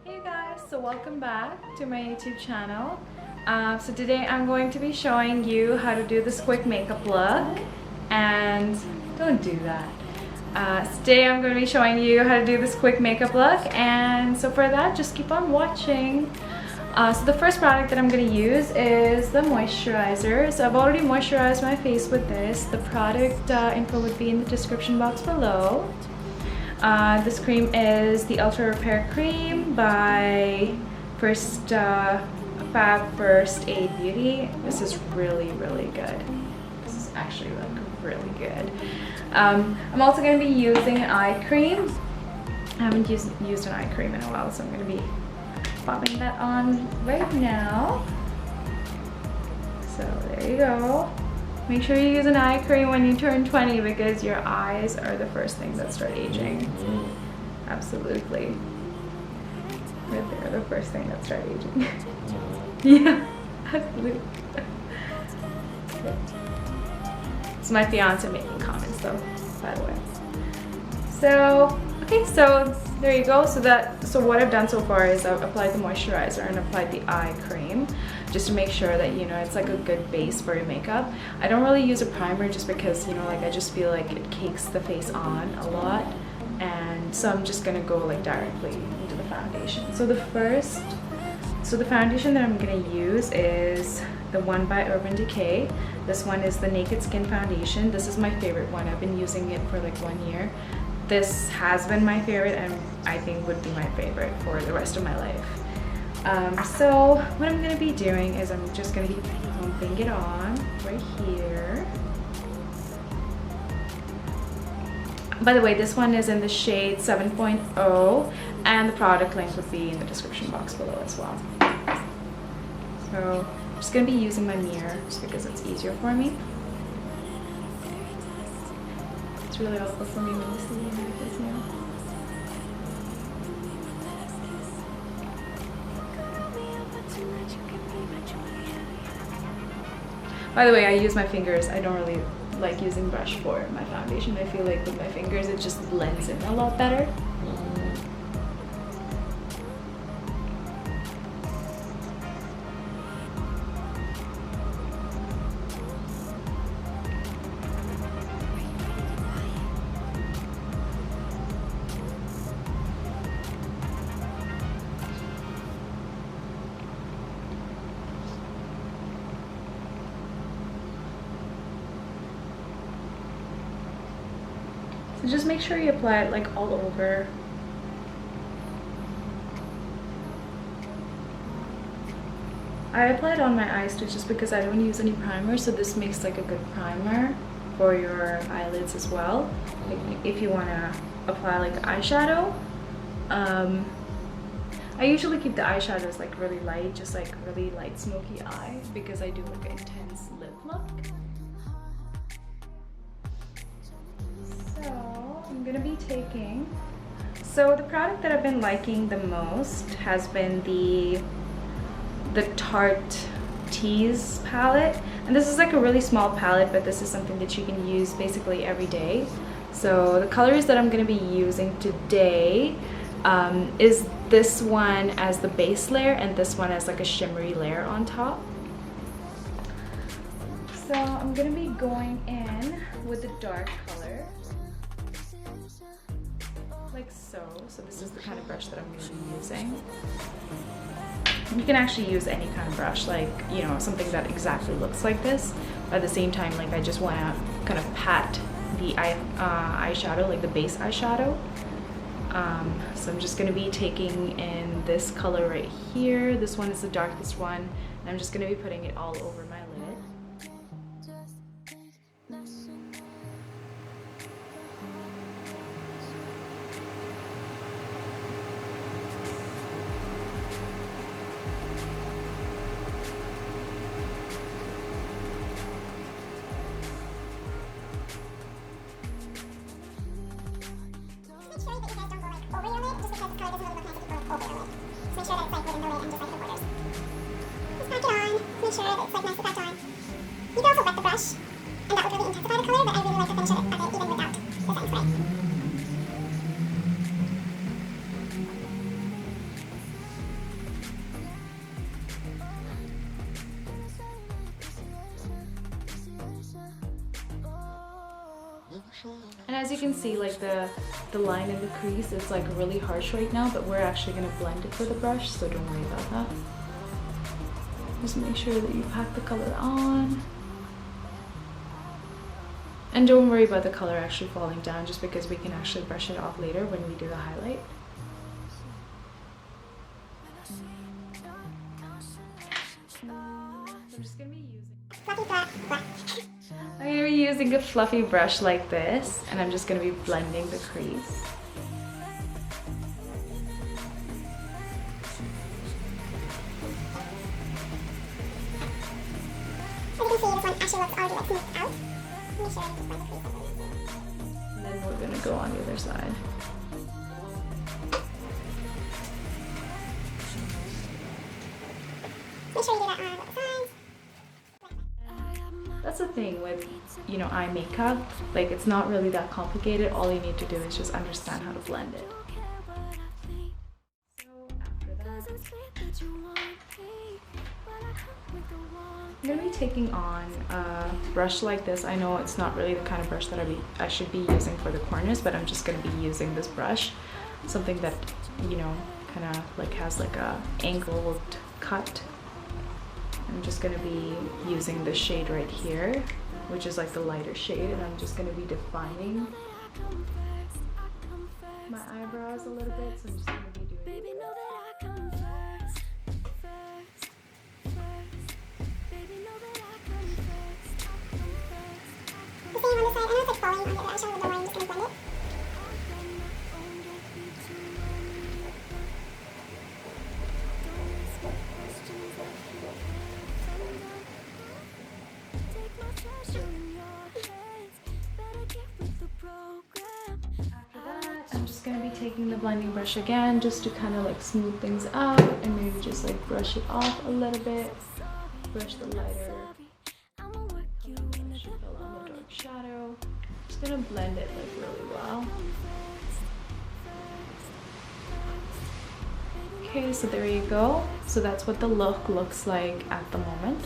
Hey guys, so welcome back to my YouTube channel. So today I'm going to be showing you how to do this quick makeup look, and don't do that. Today I'm going to be showing you how to do this quick makeup look, and so for that just keep on watching. So the first product that I'm going to use is the moisturizer. So I've already moisturized my face with this. The product info would be in the description box below. This cream is the Ultra Repair Cream by Fab First Aid Beauty. This is really good. This is actually like really good. I'm also going to be using an eye cream. I haven't used an eye cream in a while, so I'm going to be popping that on right now. So there you go. Make sure you use an eye cream when you turn 20 because your eyes are the first thing that start aging. Absolutely. Right there, the first thing that start aging. Yeah, absolutely. It's my fiance making comments though, by the way. So, okay, so there you go. So what I've done so far is I've applied the moisturizer and applied the eye cream just to make sure that, you know, it's like a good base for your makeup. I don't really use a primer just because, you know, like I just feel like it cakes the face on a lot, and so I'm just gonna go like directly into the foundation. So the foundation that I'm gonna use is the one by Urban Decay. This one is the Naked Skin Foundation. This is my favorite one. I've been using it for like 1 year. This has been my favorite and I think would be my favorite for the rest of my life. So what I'm going to be doing is I'm just going to be pumping it on right here. By the way, this one is in the shade 7.0 and the product link would be in the description box below as well. So I'm just going to be using my mirror just because it's easier for me. It's really awkward for me when you see me like this now. By the way, I use my fingers. I don't really like using brush for my foundation. I feel like with my fingers it just blends in a lot better. So just make sure you apply it like all over. I apply it on my eyes too just because I don't use any primer, so this makes like a good primer for your eyelids as well. Like if you want to apply like eyeshadow. I usually keep the eyeshadows like really light, just like really light smoky eyes because I do like an intense lip look. I'm gonna be taking, so the product that I've been liking the most has been the Tarte Tease palette, and this is like a really small palette, but this is something that you can use basically every day. So the colors that I'm gonna be using today is this one as the base layer and this one as like a shimmery layer on top. So I'm gonna be going in with the dark color. Like so. So this is the kind of brush that I'm going to be using. You can actually use any kind of brush, like, you know, something that exactly looks like this. But at the same time, like I just want to kind of pat the eyeshadow, like the base eyeshadow. So I'm just going to be taking in this color right here. This one is the darkest one. And I'm just going to be putting it all over my lid. make sure it's like nicely packed on. You can also wet the brush, and that would really intensify the color, but I really like the finish of it even without the setting spray. And as you can see, like the line in the crease is like really harsh right now, but we're actually gonna blend it with the brush, so don't worry about that. Just make sure that you pack the color on. And don't worry about the color actually falling down, just because we can actually brush it off later when we do the highlight. I'm just gonna be using a fluffy brush like this, and I'm just gonna be blending the crease. And then we're gonna go on the other side. Make sure you do that on both sides. That's the thing with, you know, eye makeup. Like, it's not really that complicated. All you need to do is just understand how to blend it. So after that, I'm gonna be taking on a brush like this. I know it's not really the kind of brush that I should be using for the corners, but I'm just gonna be using this brush, something that, you know, kind of like has like a angled cut. I'm just gonna be using the shade right here, which is like the lighter shade, and I'm just gonna be defining my eyebrows a little bit. So I'm just gonna be doing The same on this side. I know it's like falling on the other eyeshadow, but don't worry, I'm just gonna blend it. I'm just gonna be taking the blending brush again, just to kind of like smooth things out, and maybe just like brush it off a little bit. Brush the lighter, brush the dark shadow. Just gonna blend it like really well. Okay, so there you go. So that's what the look looks like at the moment.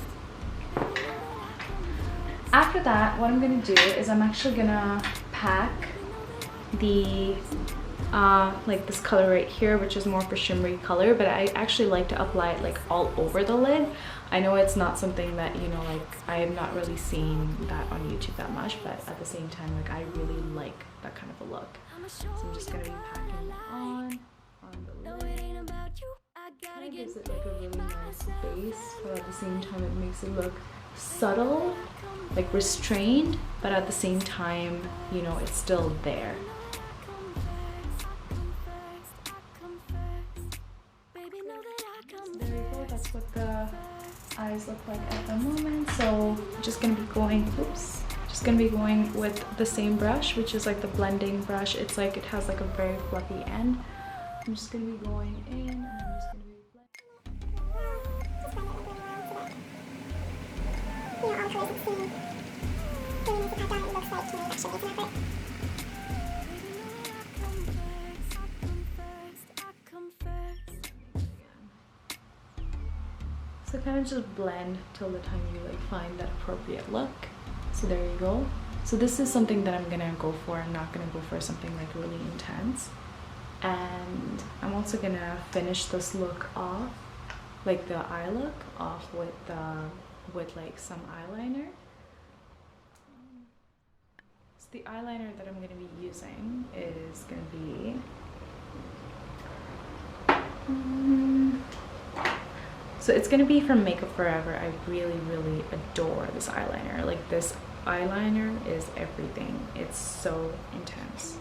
After that, what I'm gonna do is I'm actually gonna pack the like this color right here, which is more of a shimmery color, but I actually like to apply it like all over the lid. I know it's not something that, you know, like I am not really seeing that on YouTube that much, but at the same time, like I really like that kind of a look. So I'm just gonna be packing it on the lid. Kind of gives it like a really nice base, but at the same time it makes it look subtle, like restrained, but at the same time, you know, it's still there. There you go, that's what the eyes look like at the moment. So I'm just gonna be going, with the same brush, which is like the blending brush. It's like, it has like a very fluffy end. I'm just gonna be going in, and I'm just gonna be You know, all the colors it's seen. Doing this pack on, it looks like to me that should make an effort. So kind of just blend till the time you like find that appropriate look. So there you go. So this is something that I'm gonna go for. I'm not gonna go for something like really intense. And I'm also gonna finish this look off, like the eye look off with like some eyeliner. So the eyeliner that I'm gonna be using is gonna be so it's gonna be from Makeup Forever. I really, really adore this eyeliner. Like, this eyeliner is everything. It's so intense.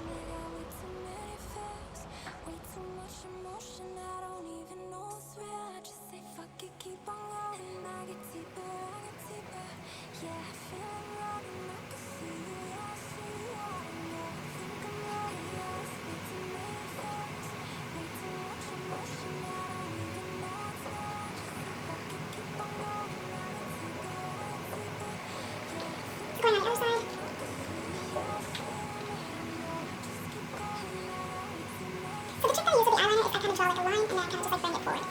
Going on the other side. So the trick that I use with the eyeliner is I kind of draw like a line, and then I kind of just like bend it forward.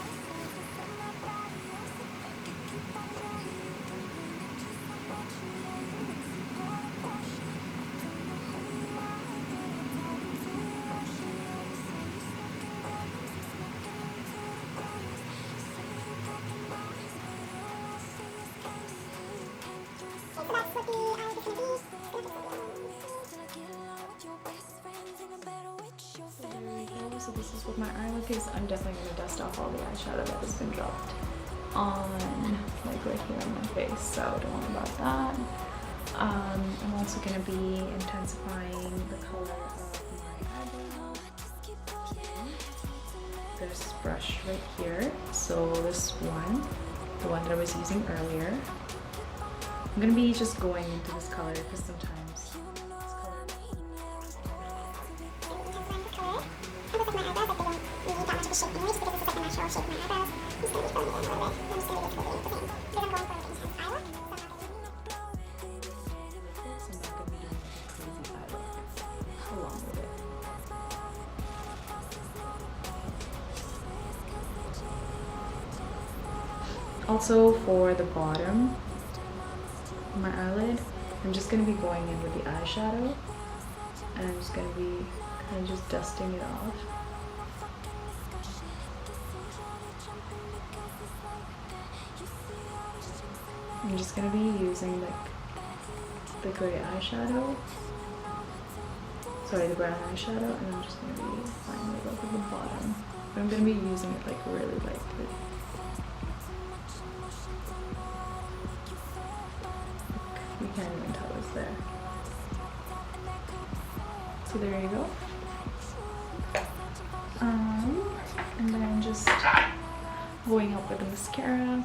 so this is what my eye look is. I'm definitely going to dust off all the eyeshadow that has been dropped on, like right here on my face, so don't worry about that. I'm also going to be intensifying the color of my eyebrow. There's this brush right here, so this one, the one that I was using earlier, I'm going to be just going into this color because sometimes also for the bottom of my eyelid, I'm just going to be going in with the eyeshadow, and I'm just going to be kind of just dusting it off. I'm just going to be using like the gray eyeshadow, sorry, the brown eyeshadow, and I'm just going to be applying it over the bottom. But I'm going to be using it like really lightly. You can't even tell it's there. So there you go. And then I'm just going up with the mascara.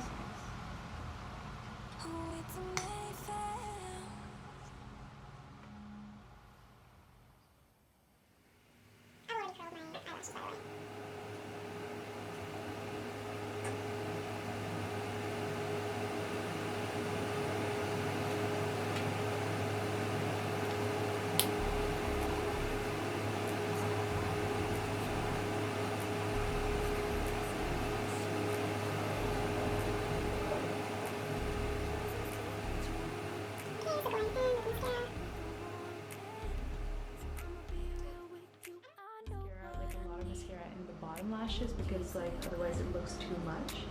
Lashes because like otherwise it looks too much,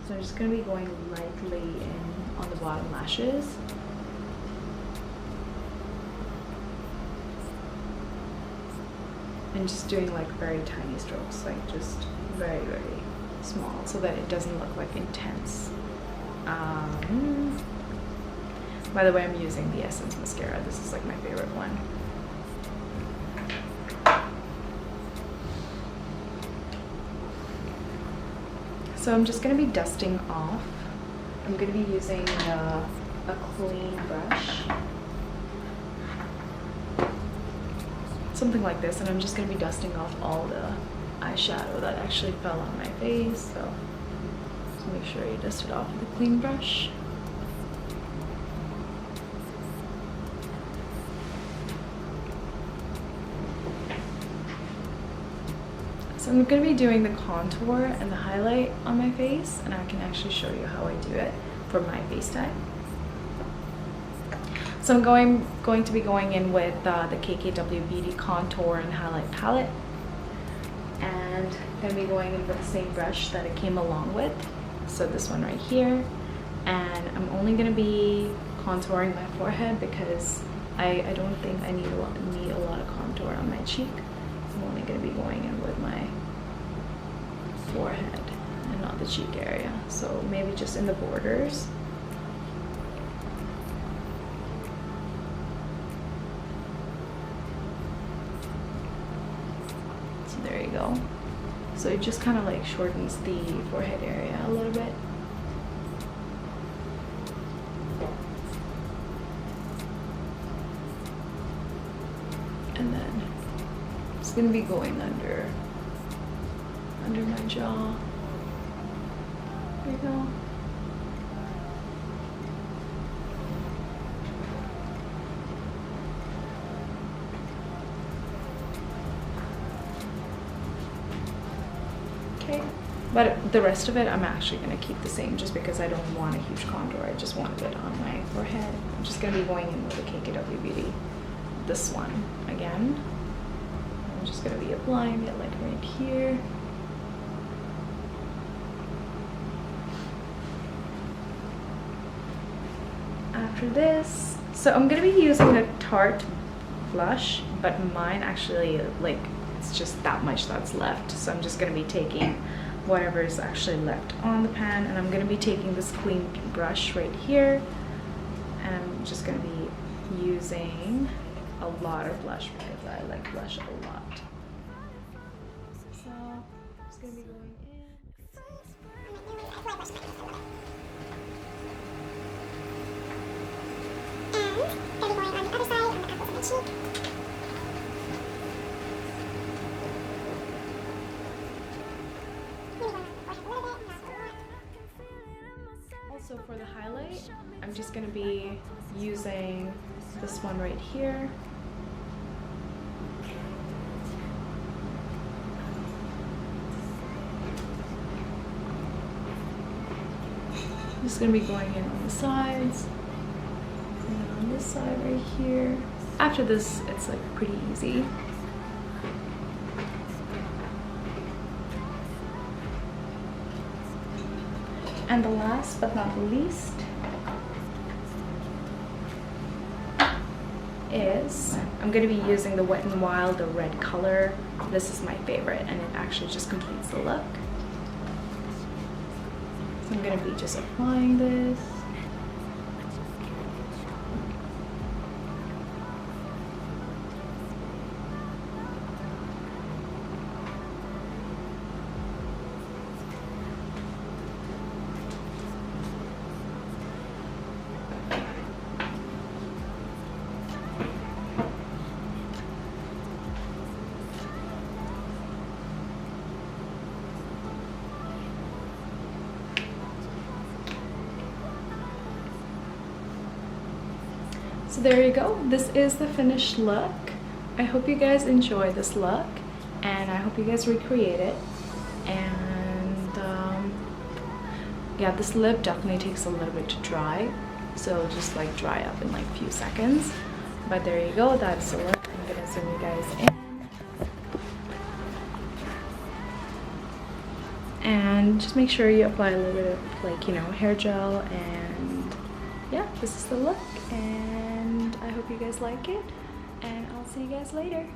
so I'm just going to be going lightly in on the bottom lashes, and just doing like very tiny strokes, like just very small, so that it doesn't look like intense. By the way, I'm using the Essence mascara. This is like my favorite one. So I'm just going to be dusting off. I'm going to be using a clean brush, something like this, and I'm just going to be dusting off all the eyeshadow that actually fell on my face. So just make sure you dust it off with a clean brush. So I'm going to be doing the contour and the highlight on my face, and I can actually show you how I do it for my face type. So I'm going to be going in with the KKW Beauty Contour and Highlight Palette, and I'm going to be going in with the same brush that it came along with, so this one right here, and I'm only going to be contouring my forehead because I don't think I need a lot of contour on my cheek. I'm only going to be going in with my forehead and not the cheek area, so maybe just in the borders. So there you go. So it just kind of like shortens the forehead area a little bit. And then it's going to be going under my jaw. There you go. Okay, but the rest of it I'm actually going to keep the same just because I don't want a huge contour. I just wanted it on my forehead. I'm just going to be going in with the KKW Beauty, this one again. I'm just going to be applying it like right here. After this, so I'm going to be using a Tarte blush, but mine actually, like, it's just that much that's left. So I'm just going to be taking whatever is actually left on the pan, and I'm going to be taking this clean brush right here, and I'm just going to be using a lot of blush because I like blush a lot. So I'm just going to be going in. And gonna be going on the other side, on the apples of my cheek. Maybe going on the forehead a little bit, not a lot. Also for the highlight, I'm just going to be using this one right here. I'm just going to be going in on the sides. And on this side right here. After this, it's like pretty easy. And the last but not the least is I'm going to be using the Wet n Wild, the red color. This is my favorite, and it actually just completes the look. So I'm going to be just applying this. So there you go. This is the finished look. I hope you guys enjoy this look, and I hope you guys recreate it. And yeah, this lip definitely takes a little bit to dry, so just like dry up in like a few seconds. But there you go. That's the look. I'm gonna zoom you guys in. And just make sure you apply a little bit of, like, you know, hair gel. And yeah, this is the look, and I hope you guys like it, and I'll see you guys later.